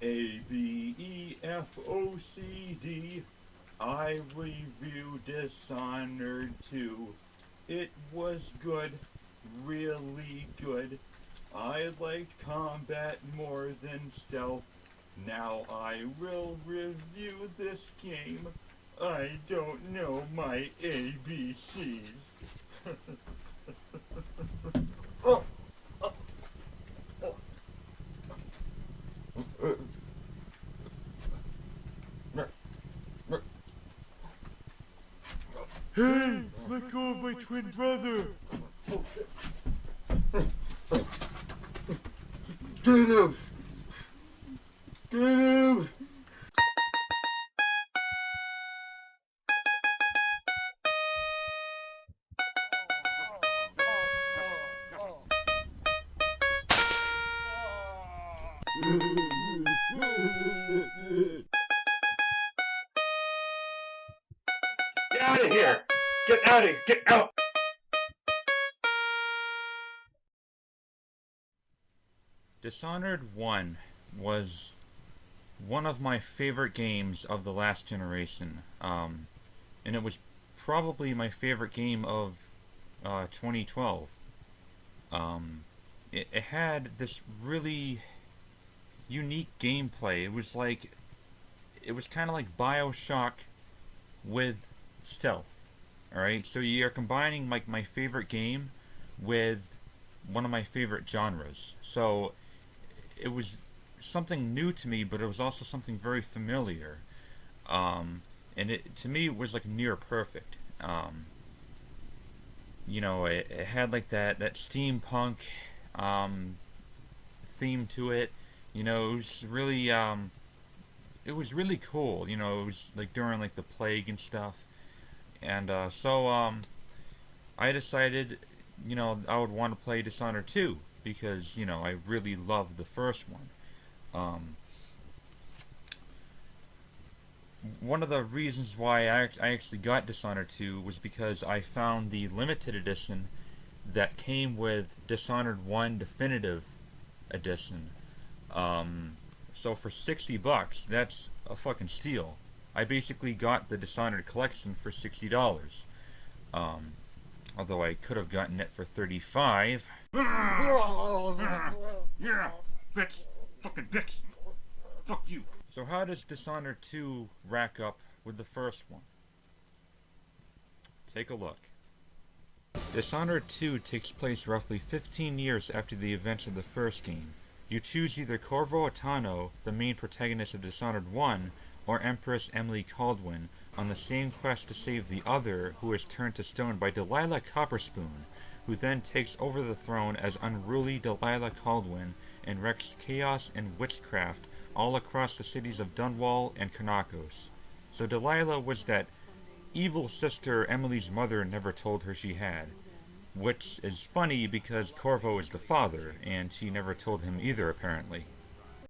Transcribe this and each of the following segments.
ABEFOCD. I reviewed Dishonored 2. It was good, really good. I liked combat more than stealth. Now I will review this game. I don't know my ABCs. Oh, oh, oh. Hey, let go of my twin brother! Get him! Get him! Get out of here! Get out of here! Get out! Dishonored 1 was one of my favorite games of the last generation, and it was probably my favorite game of 2012. It had this really unique gameplay. It was kind of like BioShock with stealth. Alright, so you're combining like my favorite game with one of my favorite genres. So it was something new to me, but it was also something very familiar. And it, to me, it was like near perfect. You know, it had like that steampunk theme to it. You know, it was really cool. You know, it was like during like the plague and stuff. And so I decided, you know, I would want to play Dishonored 2 because, you know, I really loved the first one. One of the reasons why I actually got Dishonored 2 was because I found the limited edition that came with Dishonored 1 Definitive Edition. So for $60, that's a fucking steal. I basically got the Dishonored Collection for $60. Although I could have gotten it for $35. Yeah, bitch, fucking bitch, fuck you. So how does Dishonored 2 rack up with the first one? Take a look. Dishonored 2 takes place roughly 15 years after the events of the first game. You choose either Corvo Attano, the main protagonist of Dishonored 1, or Empress Emily Caldwin, on the same quest to save the other, who is turned to stone by Delilah Copperspoon, who then takes over the throne as unruly Delilah Caldwin and wreaks chaos and witchcraft all across the cities of Dunwall and Konakos. So Delilah was that evil sister Emily's mother never told her she had. Which is funny because Corvo is the father, and she never told him either, apparently.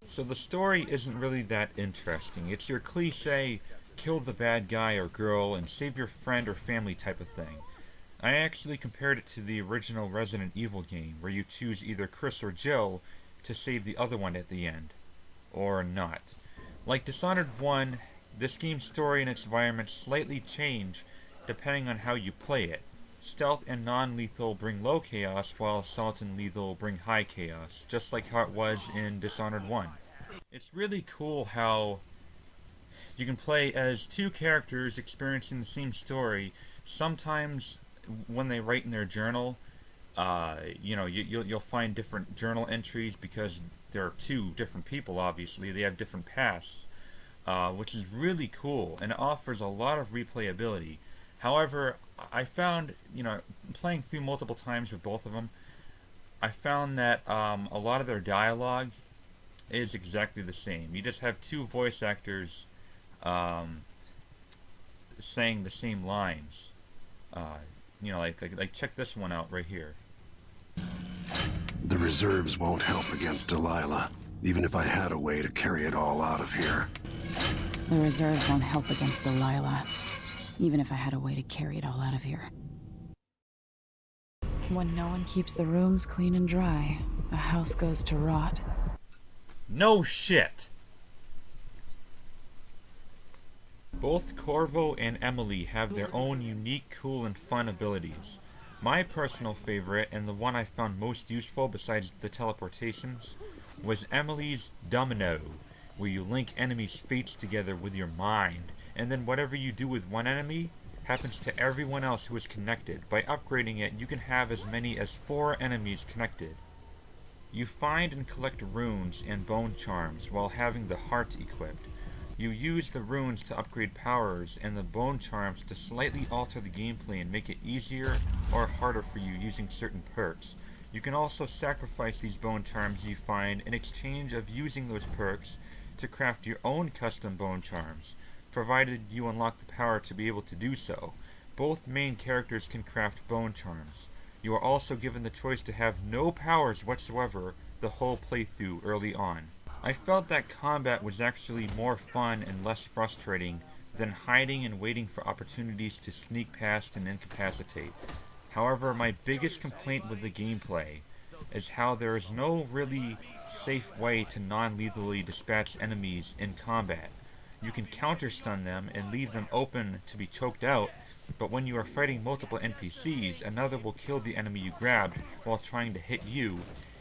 So the story isn't really that interesting. It's your cliche, kill the bad guy or girl and save your friend or family type of thing. I actually compared it to the original Resident Evil game, where you choose either Chris or Jill to save the other one at the end. Or not. Like Dishonored 1, this game's story and its environment slightly change depending on how you play it. Stealth and non-lethal bring low chaos, while assault and lethal bring high chaos, just like how it was in Dishonored 1. It's really cool how you can play as two characters experiencing the same story. Sometimes when they write in their journal, you know, you'll find different journal entries because there are two different people, obviously. They have different pasts, which is really cool, and it offers a lot of replayability. However, I found, you know, playing through multiple times with both of them, I found that a lot of their dialogue is exactly the same. You just have two voice actors saying the same lines. You know, like check this one out right here. The reserves won't help against Delilah, even if I had a way to carry it all out of here. The reserves won't help against Delilah, even if I had a way to carry it all out of here. When no one keeps the rooms clean and dry, a house goes to rot. No shit! Both Corvo and Emily have their own unique, cool, and fun abilities. My personal favorite, and the one I found most useful besides the teleportations, was Emily's Domino, where you link enemies' fates together with your mind, and then whatever you do with one enemy happens to everyone else who is connected. By upgrading it, you can have as many as 4 enemies connected. You find and collect runes and bone charms while having the heart equipped. You use the runes to upgrade powers and the bone charms to slightly alter the gameplay and make it easier or harder for you using certain perks. You can also sacrifice these bone charms you find in exchange of using those perks to craft your own custom bone charms, provided you unlock the power to be able to do so. Both main characters can craft bone charms. You are also given the choice to have no powers whatsoever the whole playthrough early on. I felt that combat was actually more fun and less frustrating than hiding and waiting for opportunities to sneak past and incapacitate. However, my biggest complaint with the gameplay is how there is no really safe way to non-lethally dispatch enemies in combat. You can counter-stun them and leave them open to be choked out, but when you are fighting multiple NPCs, another will kill the enemy you grabbed while trying to hit you,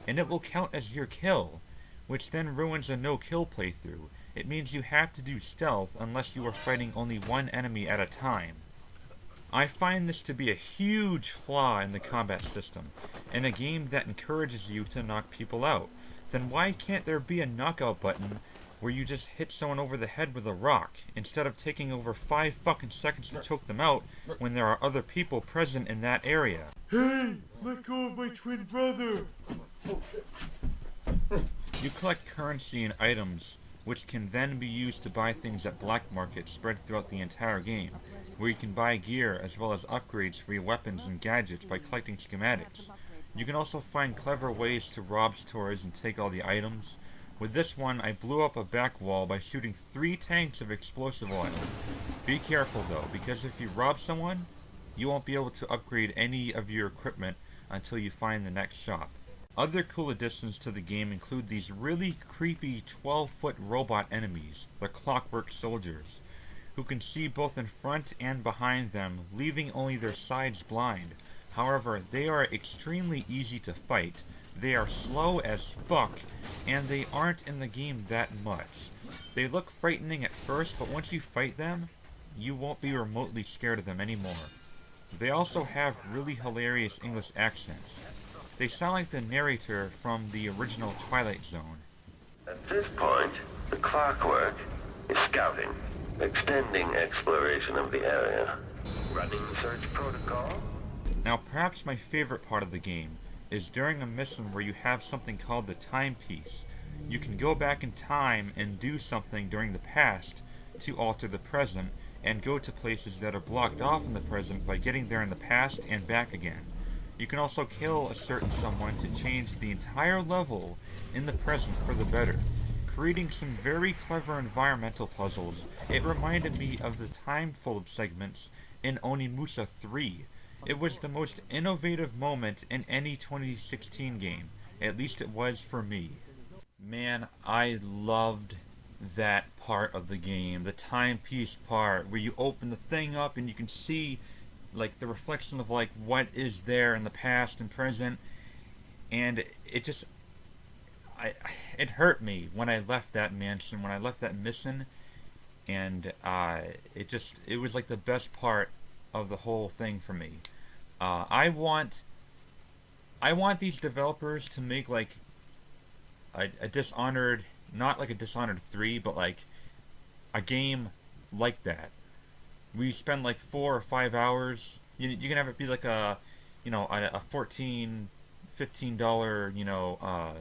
and it will count as your kill, which then ruins a no-kill playthrough. It means you have to do stealth unless you are fighting only one enemy at a time. I find this to be a huge flaw in the combat system, in a game that encourages you to knock people out. Then why can't there be a knockout button where you just hit someone over the head with a rock, instead of taking over 5 fucking seconds to choke them out when there are other people present in that area? Hey, let go of my twin brother! You collect currency and items, which can then be used to buy things at black markets spread throughout the entire game, where you can buy gear as well as upgrades for your weapons and gadgets by collecting schematics. You can also find clever ways to rob stores and take all the items. With this one, I blew up a back wall by shooting 3 tanks of explosive oil. Be careful though, because if you rob someone, you won't be able to upgrade any of your equipment until you find the next shop. Other cool additions to the game include these really creepy 12-foot robot enemies, the Clockwork Soldiers, who can see both in front and behind them, leaving only their sides blind. However, they are extremely easy to fight, they are slow as fuck, and they aren't in the game that much. They look frightening at first, but once you fight them, you won't be remotely scared of them anymore. They also have really hilarious English accents. They sound like the narrator from the original Twilight Zone. At this point, the Clockwork is scouting, extending exploration of the area. Running search protocol? Now, perhaps my favorite part of the game is during a mission where you have something called the Timepiece. You can go back in time and do something during the past to alter the present, and go to places that are blocked off in the present by getting there in the past and back again. You can also kill a certain someone to change the entire level in the present for the better, creating some very clever environmental puzzles. It reminded me of the time-fold segments in Onimusha 3. It was the most innovative moment in any 2016 game. At least it was for me. Man, I loved that part of the game, the timepiece part, where you open the thing up and you can see like the reflection of like what is there in the past and present, and it just it hurt me when I left that mansion, when I left that mission, and it was like the best part of the whole thing for me. I want these developers to make like a Dishonored, not like a Dishonored 3, but like a game like that. We spend like 4 or 5 hours. You can have it be like a $14, $15,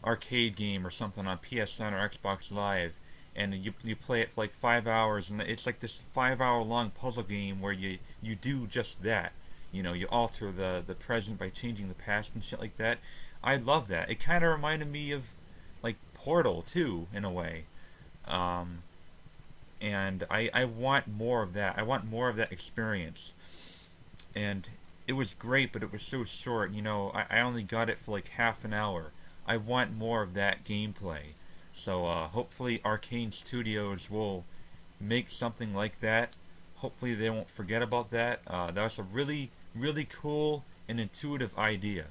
arcade game or something on PSN or Xbox Live, and you play it for like 5 hours, and it's like this 5-hour long puzzle game where you do just that. You alter the present by changing the past and shit like that. I love that. It kind of reminded me of like Portal too, in a way. And I want more of that. I want more of that experience. And it was great, but it was so short. I only got it for like half an hour. I want more of that gameplay. So hopefully Arcane Studios will make something like that. Hopefully they won't forget about that. That was a really, really cool and intuitive idea.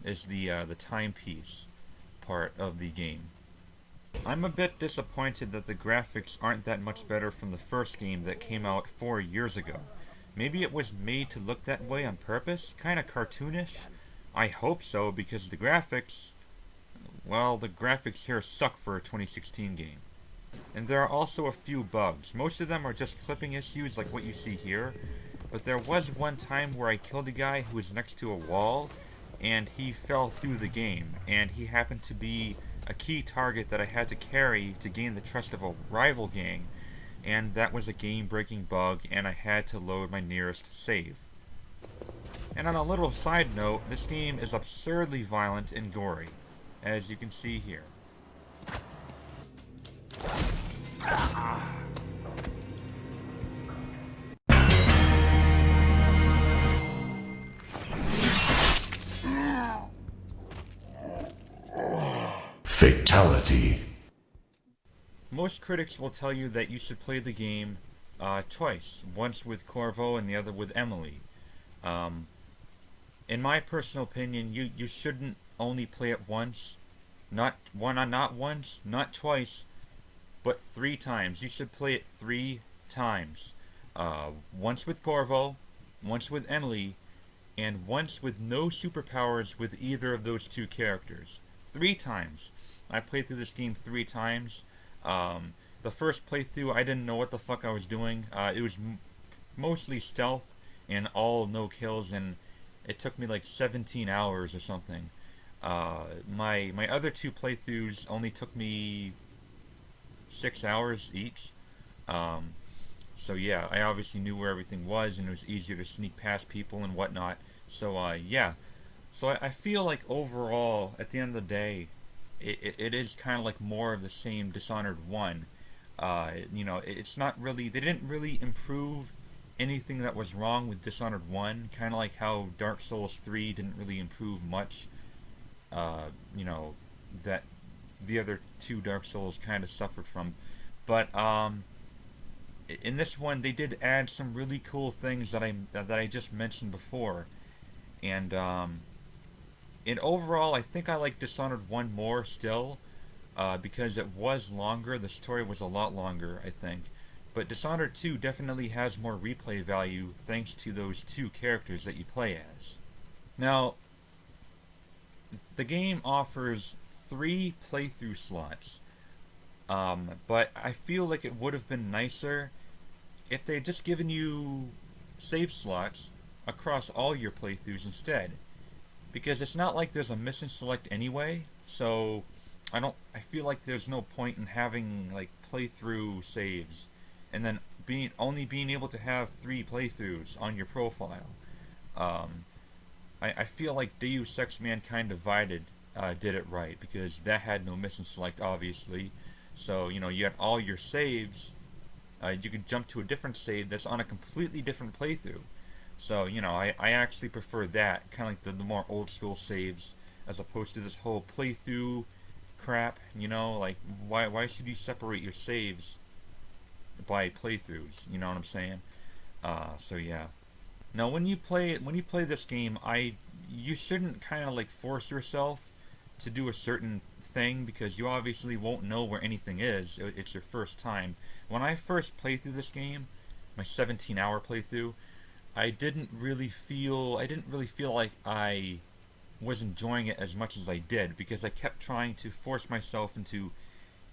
Is the timepiece part of the game. I'm a bit disappointed that the graphics aren't that much better from the first game that came out 4 years ago. Maybe it was made to look that way on purpose, kinda cartoonish. I hope so, because the graphics, well, the graphics here suck for a 2016 game. And there are also a few bugs. Most of them are just clipping issues like what you see here, but there was one time where I killed a guy who was next to a wall, and he fell through the game, and he happened to be a key target that I had to carry to gain the trust of a rival gang, and that was a game-breaking bug, and I had to load my nearest save. And on a little side note, this game is absurdly violent and gory, as you can see here. Fatality. Most critics will tell you that you should play the game twice, once with Corvo and the other with Emily. In my personal opinion, you shouldn't only play it once, not once, not twice, but 3 times. You should play it 3 times. Once with Corvo, once with Emily, and once with no superpowers with either of those 2 characters. 3 times. I played through this game 3 times. The first playthrough, I didn't know what the fuck I was doing. It was mostly stealth and all no kills, and it took me like 17 hours or something. My other 2 playthroughs only took me 6 hours each. So yeah, I obviously knew where everything was, and it was easier to sneak past people and whatnot. So yeah. So I feel like overall, at the end of the day, it is kind of like more of the same Dishonored 1. It's not really, they didn't really improve anything that was wrong with Dishonored 1, kind of like how Dark Souls 3 didn't really improve much, that the other 2 Dark Souls kind of suffered from. But in this one, they did add some really cool things that I just mentioned before, and overall, I think I like Dishonored 1 more still, because it was longer. The story was a lot longer, I think. But Dishonored 2 definitely has more replay value thanks to those 2 characters that you play as. Now, the game offers 3 playthrough slots, but I feel like it would have been nicer if they had just given you save slots across all your playthroughs instead. Because it's not like there's a mission select anyway, so I feel like there's no point in having like playthrough saves and then only being able to have 3 playthroughs on your profile. I feel like Deus Ex Mankind Divided did it right, because that had no mission select, obviously. So, you had all your saves. You could jump to a different save that's on a completely different playthrough. So, I actually prefer that, kind of like the more old school saves, as opposed to this whole playthrough crap, like, why should you separate your saves by playthroughs, you know what I'm saying? So yeah. Now when you play this game, you shouldn't kind of like force yourself to do a certain thing, because you obviously won't know where anything is. It's your first time. When I first played through this game, my 17-hour playthrough, I didn't really feel like I was enjoying it as much as I did, because I kept trying to force myself into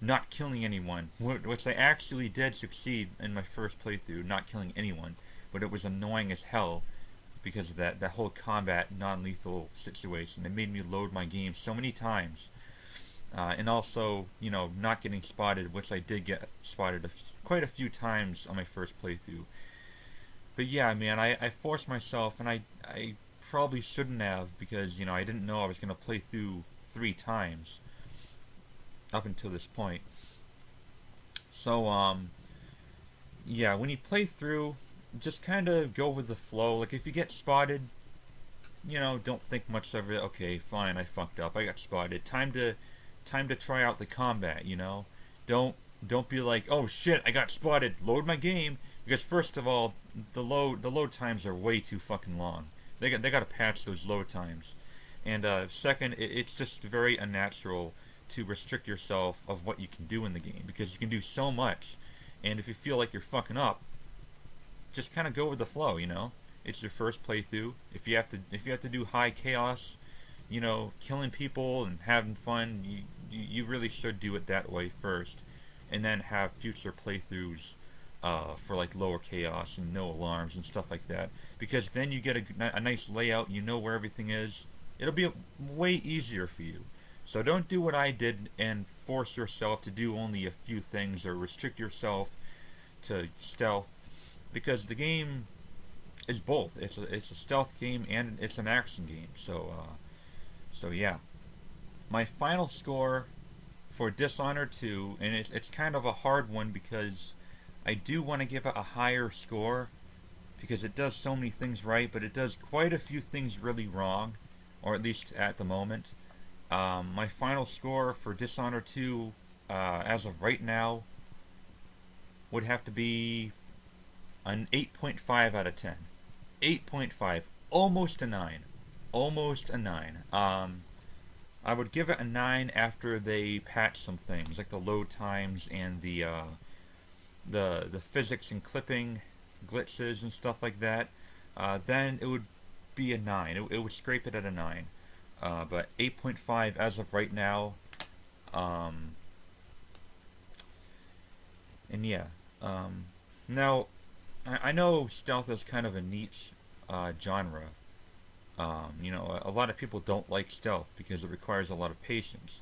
not killing anyone, which I actually did succeed in my first playthrough, not killing anyone, but it was annoying as hell because of that whole combat non-lethal situation. It made me load my game so many times, and also, not getting spotted, which I did get spotted quite a few times on my first playthrough. But yeah, man, I forced myself, and I probably shouldn't have, because, I didn't know I was going to play through 3 times up until this point. So, yeah, when you play through, just kind of go with the flow. Like, if you get spotted, don't think much of it. Okay, fine, I fucked up, I got spotted. Time to try out the combat, Don't Don't be like, oh shit, I got spotted, load my game. Because first of all, the load times are way too fucking long. They got to patch those load times. And second, it's just very unnatural to restrict yourself of what you can do in the game, because you can do so much. And if you feel like you're fucking up, just kind of go with the flow, you know. It's your first playthrough. If you have to do high chaos, you know, killing people and having fun, you really should do it that way first, and then have future playthroughs for like lower chaos and no alarms and stuff like that. Because then you get a nice layout. You know where everything is. It'll be way easier for you. So don't do what I did and force yourself to do only a few things or restrict yourself to stealth, because the game is both. It's a stealth game and it's an action game. So yeah. My final score for Dishonored 2, and it's kind of a hard one because I do want to give it a higher score because it does so many things right, but it does quite a few things really wrong, or at least at the moment. My final score for Dishonored 2, as of right now, would have to be an 8.5 out of 10. 8.5. Almost a 9. Almost a 9. I would give it a 9 after they patch some things, like the load times and the physics and clipping glitches and stuff like that. Then it would be a 9. It would scrape it at a 9. But 8.5 as of right now. And yeah. Now, I know stealth is kind of a niche genre. You know, a lot of people don't like stealth because it requires a lot of patience.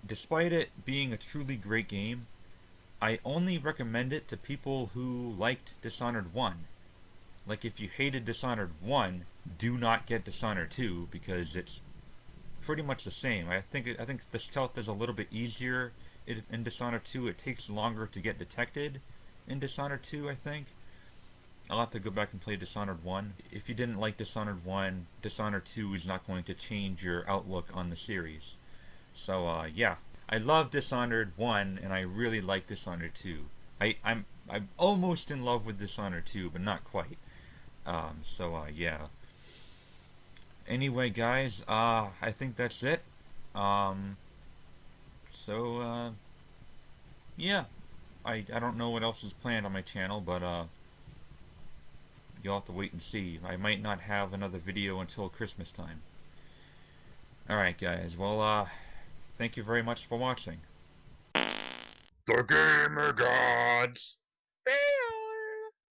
Despite it being a truly great game, I only recommend it to people who liked Dishonored 1. Like, if you hated Dishonored 1, do not get Dishonored 2, because it's pretty much the same. I think the stealth is a little bit easier in Dishonored 2. It takes longer to get detected in Dishonored 2, I think. I'll have to go back and play Dishonored 1. If you didn't like Dishonored 1, Dishonored 2 is not going to change your outlook on the series. So, yeah. I love Dishonored 1, and I really like Dishonored 2. I'm almost in love with Dishonored 2, but not quite. Yeah. Anyway, guys, I think that's it. Yeah. I don't know what else is planned on my channel, but, you'll have to wait and see. I might not have another video until Christmas time. Alright, guys. Well, thank you very much for watching. The Gamer Gods! Bam!